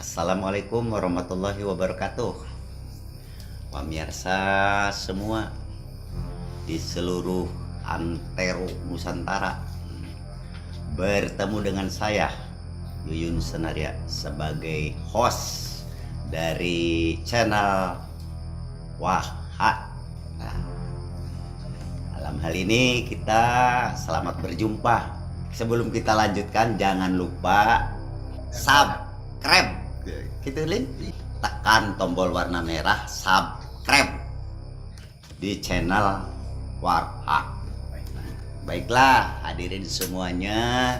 Assalamualaikum warahmatullahi wabarakatuh. Pemirsa semua di seluruh antero Nusantara, bertemu dengan saya Yuyun Senaria sebagai host dari channel Waha. Nah, dalam hal ini kita selamat berjumpa. Sebelum kita lanjutkan, jangan lupa subscribe. Gitu Lin, tekan tombol warna merah subscribe di channel Waha. Baiklah hadirin semuanya,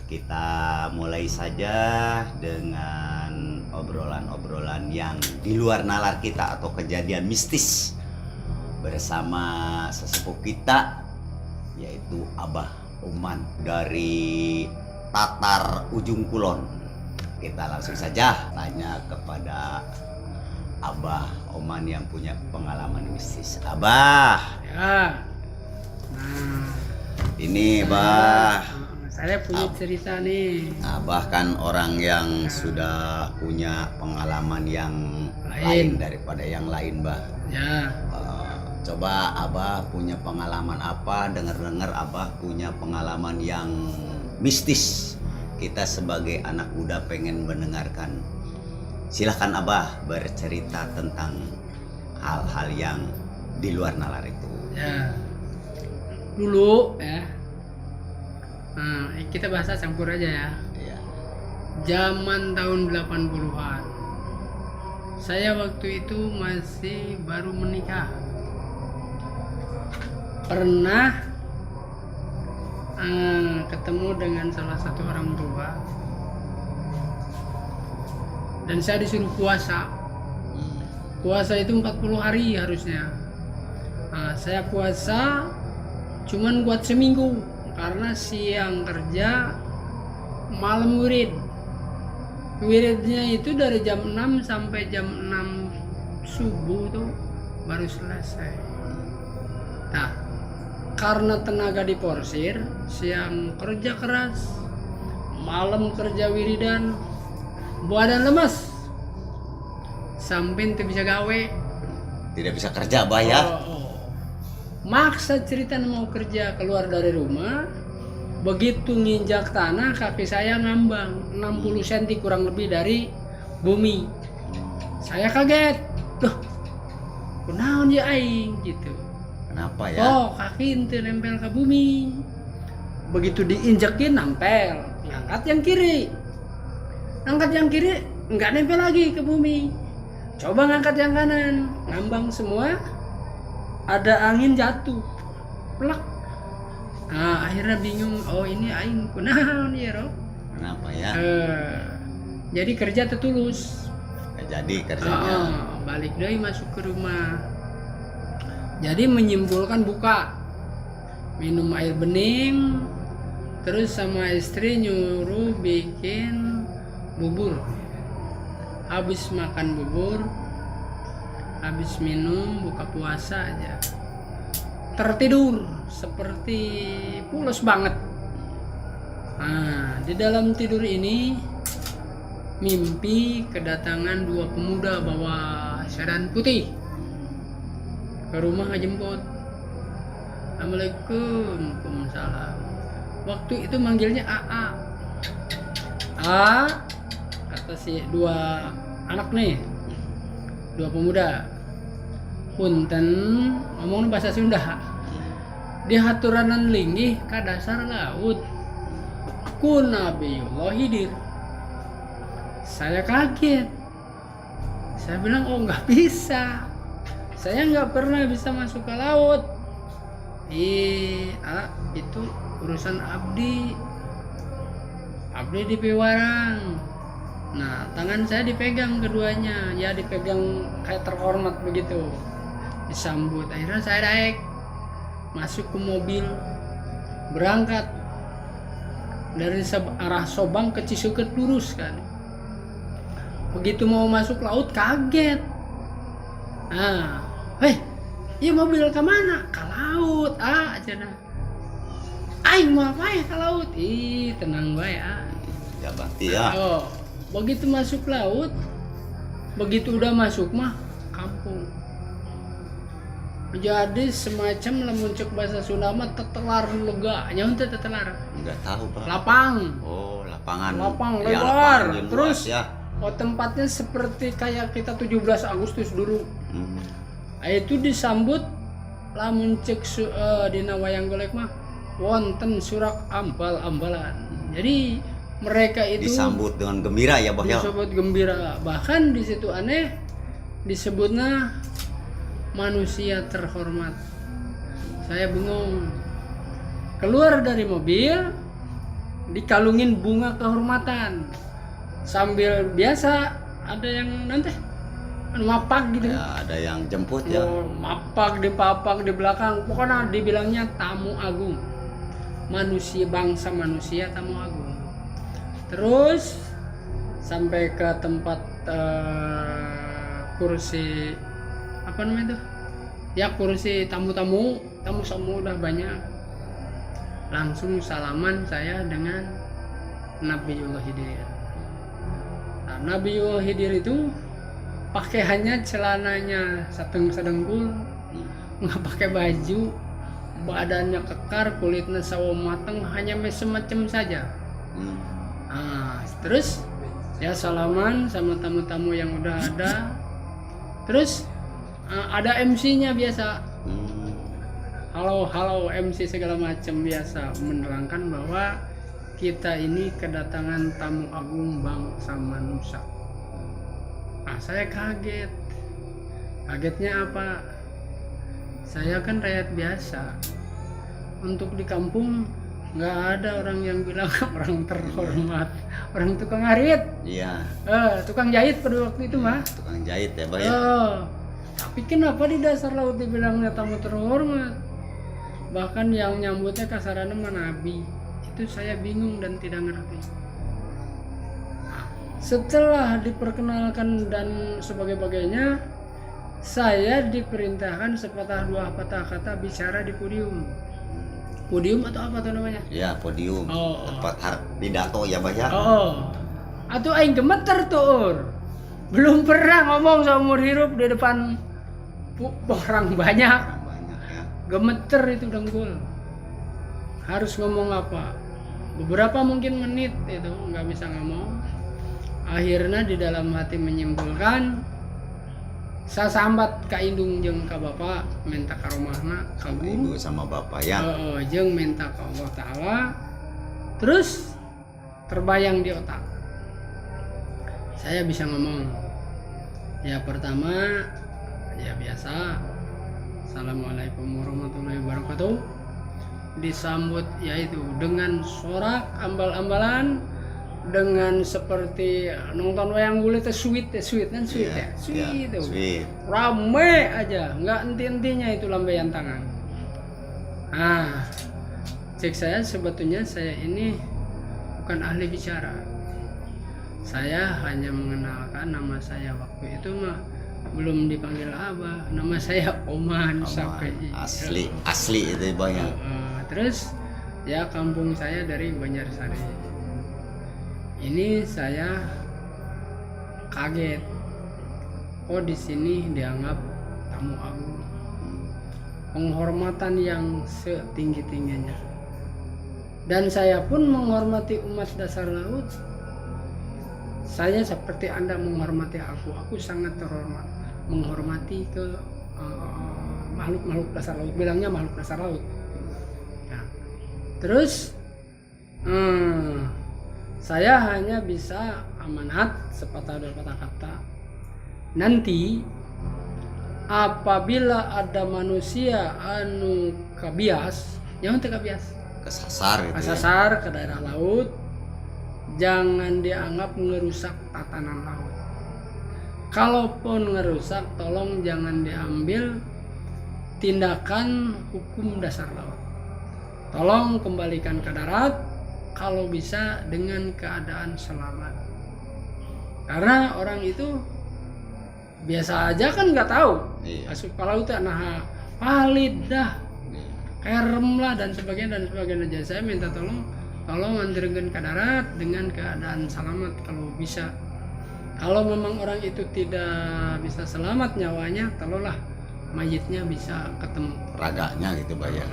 kita mulai saja dengan obrolan-obrolan yang di luar nalar kita atau kejadian mistis bersama sesepuh kita, yaitu Abah Oman dari Tatar Ujung Kulon. Kita langsung saja tanya kepada Abah Oman yang punya pengalaman mistis. Abah Ya. ini Bah, Saya punya cerita nih. Abah kan orang yang sudah punya pengalaman yang lain daripada yang lain Bah. Ya. Coba Abah punya pengalaman apa? Dengar-dengar Abah punya pengalaman yang mistis. Kita sebagai anak muda pengen mendengarkan. Silahkan Abah bercerita tentang hal-hal yang di luar nalar itu. Ya. Dulu ya. Kita bahasa campur aja ya. Iya. Zaman tahun 80-an. Saya waktu itu masih baru menikah. Pernah ketemu dengan salah satu orang tua dan saya disuruh puasa. Puasa itu 40 hari harusnya. Saya puasa cuman buat seminggu karena siang kerja, malam wirid. Wiridnya itu dari jam 6 sampai jam 6 subuh tuh baru selesai. Nah, karena tenaga diporsir, siang kerja keras, malam kerja wiridan, badan lemas, sampai tidak bisa gawe. Tidak bisa kerja Abah ya. Maksa cerita mau kerja, keluar dari rumah, begitu nginjak tanah kaki saya ngambang 60 cm kurang lebih dari bumi. Saya kaget, loh kunaon ya aing gitu. Kenapa ya? Oh, kaki ente nempel ke bumi. Begitu diinjekin nempel. Angkat yang kiri. Angkat yang kiri nggak nempel lagi ke bumi. Coba ngangkat yang kanan, ngambang semua. Ada angin jatuh. Plak. Nah, akhirnya bingung. Oh, ini aing kunaon ya, Rob? Kenapa ya? Jadi kerja tertulus. Jadi kerjanya. Balik deh masuk ke rumah. Jadi menyimpulkan buka, minum air bening, terus sama istri nyuruh bikin bubur. Habis makan bubur, habis minum buka puasa aja, tertidur seperti pulas banget. Nah, di dalam tidur ini mimpi kedatangan dua pemuda bawa sedan putih ke rumah ngejemput. Assalamualaikum. Waalaikumsalam. Waktu itu manggilnya AA. Kata si dua anak nih, dua pemuda. Punten, ngomong bahasa Sunda. Di haturanan linggih ka dasar laut. Ku Nabiullah Hidir. Saya kaget. Saya bilang, oh nggak bisa. Saya nggak pernah bisa masuk ke laut. Itu urusan abdi di Pewarang. Nah, tangan saya dipegang keduanya, ya dipegang kayak terhormat begitu, disambut. Akhirnya saya naik, masuk ke mobil, berangkat dari arah Sobang ke Cisuket lurus kan. Begitu mau masuk laut kaget. Iya mobil ke mana? Ke laut. Aja nah. Aing mau apa ya ke laut? Tenang bae. Ya berarti ya. begitu masuk laut, begitu udah masuk mah kampung. Jadi semacam lamun cek bahasa Sunda mah tetelar lega, nya henteu tetelar. Enggak tahu, Pak. Lapang. Oh, lapangan. Lapang Ya, lebar. lapangan yang Terus luas, ya. oh tempatnya seperti kayak kita 17 Agustus dulu. Hmm. Itu disambut lamun cek dina wayang golek mah wonten surak ambal-ambalan. Jadi mereka itu Disambut dengan gembira ya, Bah ya. disebut gembira. Bahkan di situ aneh disebutnya manusia terhormat. Saya bingung. Keluar dari mobil dikalungin bunga kehormatan. Sambil biasa ada yang nanti mapak gitu. Ya, ada yang jemput ya. Oh, mapak dipapak di belakang. Pokoknya dibilangnya tamu agung. Manusia, bangsa manusia tamu agung. Terus sampai ke tempat kursi apa namanya itu? Ya kursi tamu-tamu udah banyak. Langsung salaman saya dengan Nabiullah Khidir. Nah, Nabiullah Khidir itu pakaiannya celananya sedengkul, nggak pakai baju, badannya kekar, kulitnya sawo mateng, hanya semacam saja. Nah, terus ya salaman sama tamu-tamu yang udah ada. Terus ada MC-nya biasa. Halo MC segala macam biasa menerangkan bahwa kita ini kedatangan tamu agung bangsa manusia. Nah, saya kaget. Kagetnya apa? Saya kan rakyat biasa. Untuk di kampung nggak ada orang yang bilang orang terhormat, orang tukang ngarit. Iya. Tukang jahit pada waktu itu mah. Tukang jahit ya, Bah ya. Tapi kenapa di dasar laut dibilangnya tamu terhormat? Bahkan yang nyambutnya kasarannya mah nabi. Itu saya bingung dan tidak ngerti. Setelah diperkenalkan dan sebagainya, saya diperintahkan sepatah dua patah kata bicara di podium. Podium atau apa tuh namanya? Ya, podium. Tempat pidato ya, Bah ya. Atau aing gemeter tuh. Belum pernah ngomong seumur hidup di depan orang banyak. Banyak ya. Gemeter itu dengkul. Harus ngomong apa? Beberapa mungkin menit itu nggak bisa ngomong. Akhirnya di dalam hati menyimpulkan saya sambat ka indung jeung ka bapak minta ka rumahna ka Ibu sama bapak ya. jeung minta ka Allah Ta'ala. Terus terbayang di otak saya bisa ngomong. Ya pertama ya biasa, Assalamualaikum warahmatullahi wabarakatuh. Disambut yaitu dengan sorak ambal-ambalan, dengan seperti nonton wayang kulit sweet kan sweet Iya, ya sweet iya, itu sweet. rame aja, nggak enti-entinya itu lambaian tangan. Nah, cek saya sebetulnya saya ini bukan ahli bicara. Saya hanya mengenalkan nama saya waktu itu mah belum dipanggil Abah, nama saya Oman Sapi. Asli itu banyak. Terus ya kampung saya dari Banjarsari. Ini saya kaget. Oh di sini dianggap tamu agung. Penghormatan yang setinggi-tingginya. Dan saya pun menghormati umat dasar laut. Saya seperti Anda menghormati aku. Aku sangat terhormat menghormati ke makhluk-makhluk dasar laut. Bilangnya makhluk dasar laut. Nah, terus saya hanya bisa amanat sepatah dua patah kata. Nanti apabila ada manusia anu kabias, jangan kabias, Kesasar gitu. kesasar ke daerah laut, jangan dianggap ngerusak tatanan laut. Kalaupun ngerusak, tolong jangan diambil tindakan hukum dasar laut. Tolong kembalikan ke darat, kalau bisa dengan keadaan selamat. Karena orang itu biasa aja kan nggak tahu. Iya. Asup ke laut nah palid dah, kerem lah dan sebagainya. Saya minta tolong tolong antarkan ke darat dengan keadaan selamat kalau bisa. Kalau memang orang itu tidak bisa selamat nyawanya, tolonglah mayitnya bisa ketemu. Raganya gitu Pak ya.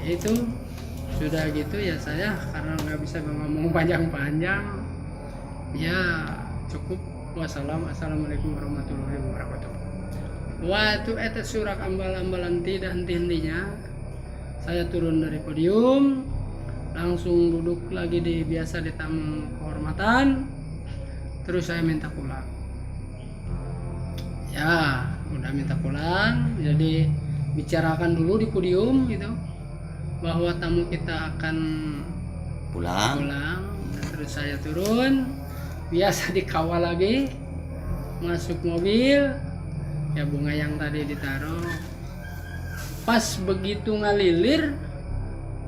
Itu sudah gitu ya, saya karena nggak bisa ngomong panjang-panjang, ya cukup. Wassalamualaikum warahmatullahi wabarakatuh. Waktu eta surak ambal-ambalan tidak henti-hentinya, saya turun dari podium, langsung duduk lagi di biasa di tamu kehormatan, terus saya minta pulang. Ya udah minta pulang, jadi bicarakan dulu di podium gitu bahwa tamu kita akan Pulang. Terus saya turun, biasa dikawal lagi, masuk mobil, ya bunga yang tadi ditaruh. Pas begitu ngalilir,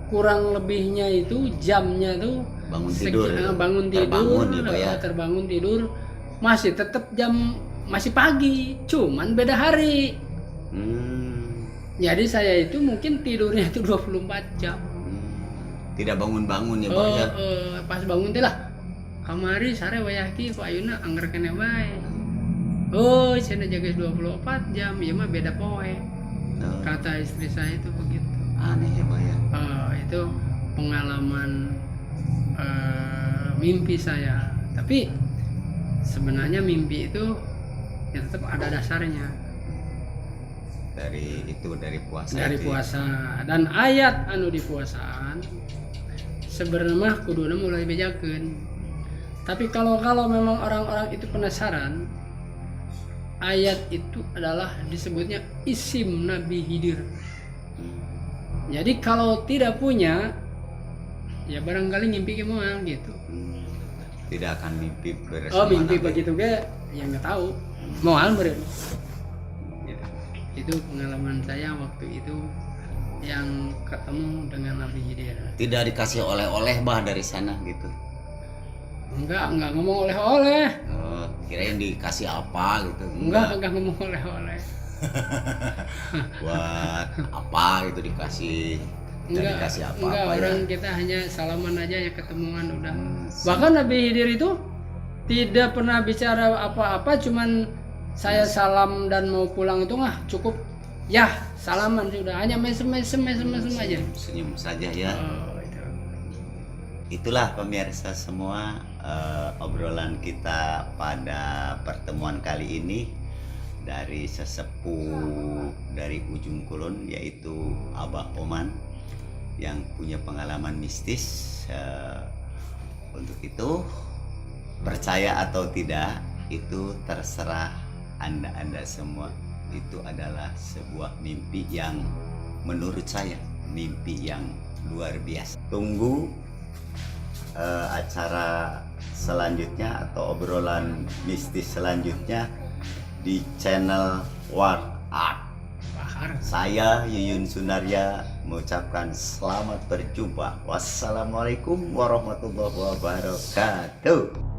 kurang lebihnya itu jamnya tuh Bangun tidur. bangun Terbangun tidur, ya, Pak ya. terbangun tidur, masih tetap masih pagi, cuman beda hari. Jadi saya itu mungkin tidurnya itu 24 jam. Tidak bangun-bangun ya Pak ya. Pas bangun teh lah, kamari sare wayaki ku ayeuna angger kene bae. Oh, cenah jaga 24 jam, ya mah beda poe. Kata istri saya itu begitu. Aneh ya Pak ya. Itu pengalaman mimpi saya. Tapi sebenarnya mimpi itu ya tetap ada dasarnya. Dari puasa. Dari itu ya. puasa dan ayat anu di puasaan sebenarnya mah kuduna mulai bejakeun. Tapi kalau memang orang-orang itu penasaran, ayat itu adalah disebutnya isim Nabi Khidir. Jadi kalau tidak punya, ya barangkali ngimpi gimana gitu. Tidak akan mimpi beres. Mimpi begitu ge, ya nggak tahu. Moal beren. Itu pengalaman saya waktu itu yang ketemu dengan Nabi Khidir. Tidak dikasih oleh-oleh bah dari sana gitu. Enggak ngomong oleh-oleh. Kirain dikasih apa gitu. Enggak ngomong oleh-oleh. Buat apa gitu dikasih. Dikasih apa enggak, ya. orang kita hanya salaman aja ya, ketemuan udah. Bahkan Nabi Khidir itu tidak pernah bicara apa-apa, cuman saya salam dan mau pulang itu mah cukup ya salaman sudah, hanya mesem aja. Senyum saja ya. Itulah pemirsa semua obrolan kita pada pertemuan kali ini dari sesepuh dari ujung kulon, yaitu Abah Oman yang punya pengalaman mistis. Untuk itu percaya atau tidak itu terserah anda semua. Itu adalah sebuah mimpi yang menurut saya mimpi yang luar biasa. Tunggu acara selanjutnya atau obrolan mistis selanjutnya di channel War Art. Saya Yuyun Sunarya mengucapkan selamat berjumpa. Wassalamualaikum warahmatullahi wabarakatuh.